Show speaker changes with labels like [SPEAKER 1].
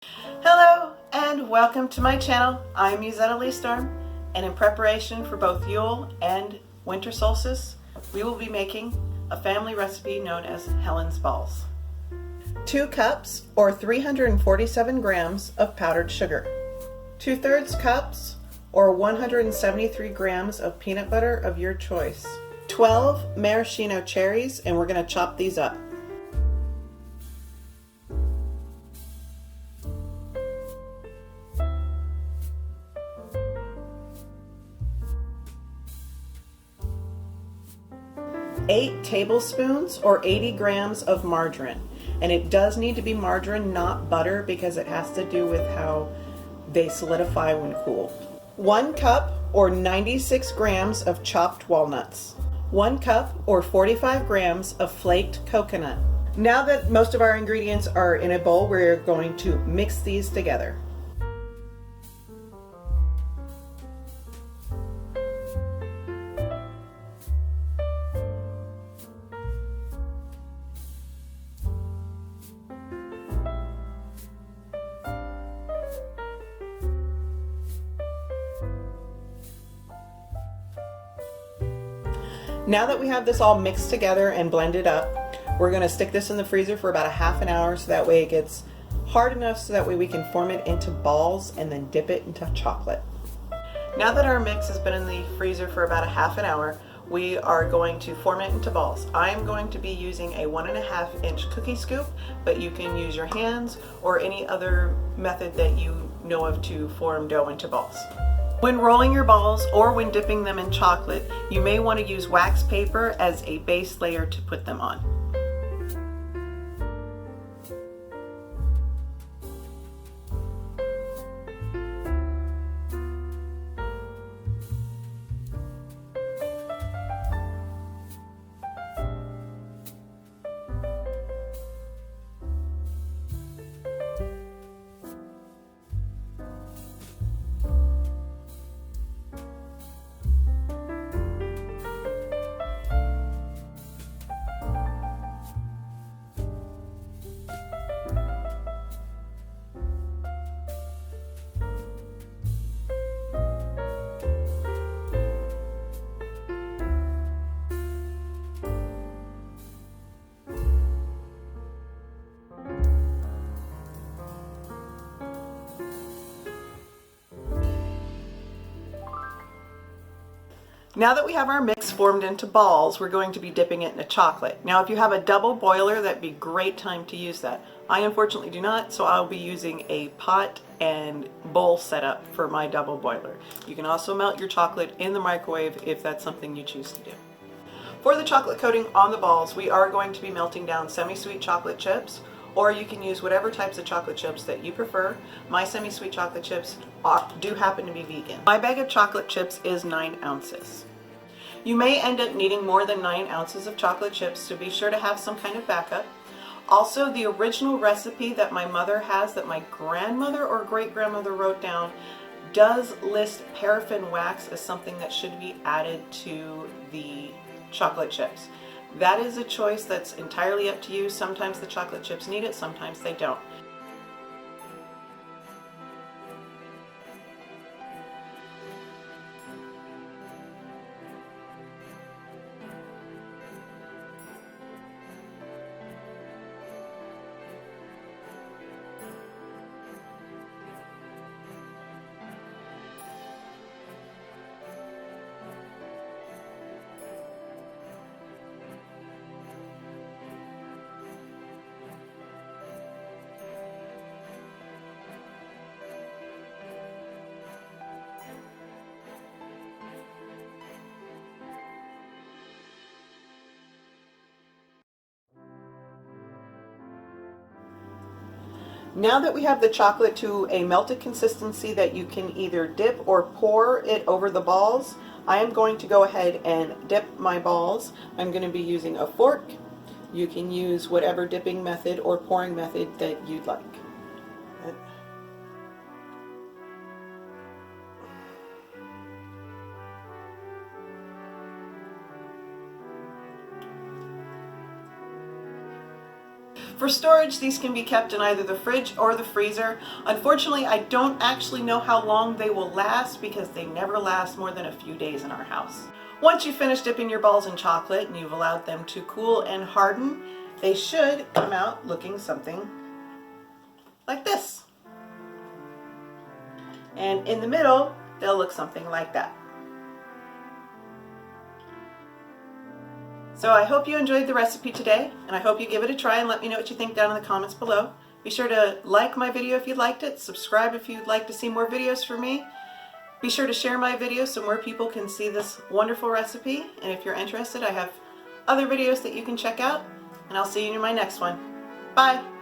[SPEAKER 1] Hello and welcome to my channel. I'm Mussetta Lee Storm, and in preparation for both Yule and winter solstice, we will be making a family recipe known as Helen's balls. 2 cups or 347 grams of powdered sugar, 2/3 cups or 173 grams of peanut butter of your choice, 12 maraschino cherries, and we're going to chop these up. Eight tablespoons or 80 grams of margarine, and it does need to be margarine, not butter, because it has to do with how they solidify when cooled. 1 cup or 96 grams of chopped walnuts, 1 cup or 45 grams of flaked coconut. Now that most of our ingredients are in a bowl, we're going to mix these together. Now that we have this all mixed together and blended up, we're going to stick this in the freezer for about a half an hour so that way it gets hard enough so that way we can form it into balls and then dip it into chocolate. Now that our mix has been in the freezer for about a half an hour, we are going to form it into balls. I'm going to be using a 1.5 inch cookie scoop, but you can use your hands or any other method that you know of to form dough into balls. When rolling your balls or when dipping them in chocolate, you may want to use wax paper as a base layer to put them on. Now that we have our mix formed into balls, we're going to be dipping it in chocolate. Now if you have a double boiler, that'd be a great time to use that. I unfortunately do not, so I'll be using a pot and bowl setup for my double boiler. You can also melt your chocolate in the microwave if that's something you choose to do. For the chocolate coating on the balls, we are going to be melting down semi-sweet chocolate chips, or you can use whatever types of chocolate chips that you prefer. My semi-sweet chocolate chips do happen to be vegan. My bag of chocolate chips is 9 ounces. You may end up needing more than 9 ounces of chocolate chips, so be sure to have some kind of backup. Also, the original recipe that my mother has, that my grandmother or great-grandmother wrote down, does list paraffin wax as something that should be added to the chocolate chips. That is a choice that's entirely up to you. Sometimes the chocolate chips need it, sometimes they don't. Now that we have the chocolate to a melted consistency that you can either dip or pour it over the balls, I am going to go ahead and dip my balls. I'm going to be using a fork. You can use whatever dipping method or pouring method that you'd like. For storage, these can be kept in either the fridge or the freezer. Unfortunately, I don't actually know how long they will last because they never last more than a few days in our house. Once you finish dipping your balls in chocolate and you've allowed them to cool and harden, they should come out looking something like this. And in the middle, they'll look something like that. So I hope you enjoyed the recipe today, and I hope you give it a try and let me know what you think down in the comments below. Be sure to like my video if you liked it, subscribe if you'd like to see more videos from me. Be sure to share my videos so more people can see this wonderful recipe, and if you're interested, I have other videos that you can check out, and I'll see you in my next one. Bye!